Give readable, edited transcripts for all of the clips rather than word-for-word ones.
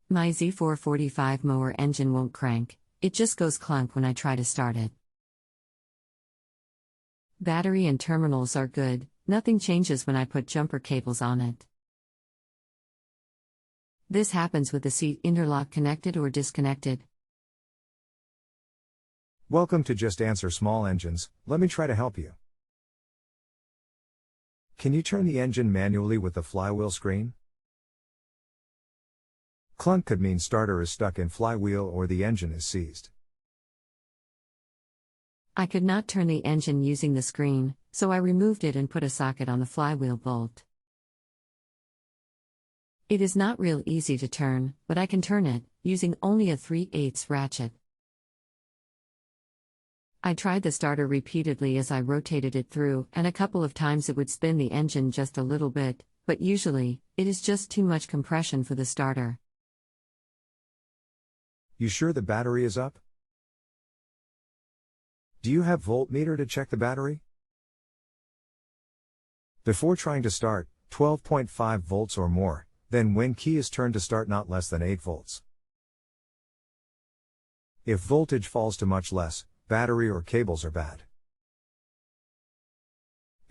My Z445 mower engine won't crank, it just goes clunk when I try to start it. Battery and terminals are good, nothing changes when I put jumper cables on it. This happens with the seat interlock connected or disconnected. Welcome to Just Answer Small Engines, let me try to help you. Can you turn the engine manually with the flywheel screen? Clunk could mean starter is stuck in flywheel or the engine is seized. I could not turn the engine using the screen, so I removed it and put a socket on the flywheel bolt. It is not real easy to turn, but I can turn it, using only a 3/8 ratchet. I tried the starter repeatedly as I rotated it through, and a couple of times it would spin the engine just a little bit, but usually, it is just too much compression for the starter. You sure the battery is up? Do you have voltmeter to check the battery? Before trying to start, 12.5 volts or more, then when key is turned to start not less than 8 volts. If voltage falls to much less, battery or cables are bad.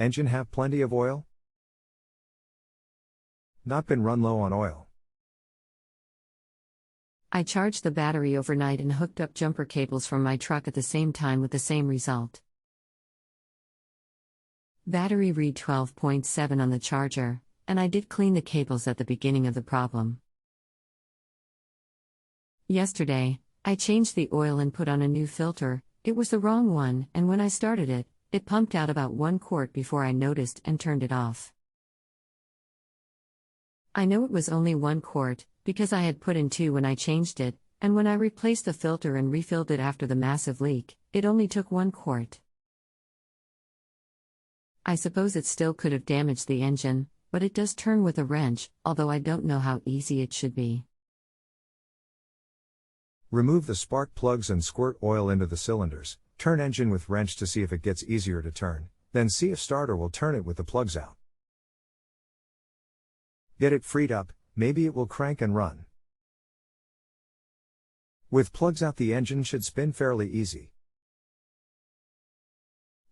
Engine have plenty of oil? Not been run low on oil. I charged the battery overnight and hooked up jumper cables from my truck at the same time with the same result. Battery read 12.7 on the charger, and I did clean the cables at the beginning of the problem. Yesterday, I changed the oil and put on a new filter. It was the wrong one, and when I started it, it pumped out about 1 quart before I noticed and turned it off. I know it was only 1 quart, because I had put in 2 when I changed it, and when I replaced the filter and refilled it after the massive leak, it only took 1 quart. I suppose it still could have damaged the engine, but it does turn with a wrench, although I don't know how easy it should be. Remove the spark plugs and squirt oil into the cylinders, turn engine with wrench to see if it gets easier to turn, then see if starter will turn it with the plugs out. Get it freed up, maybe it will crank and run. With plugs out the engine should spin fairly easy.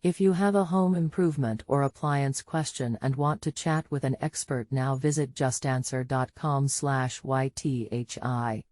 If you have a home improvement or appliance question and want to chat with an expert now visit justanswer.com/ythi.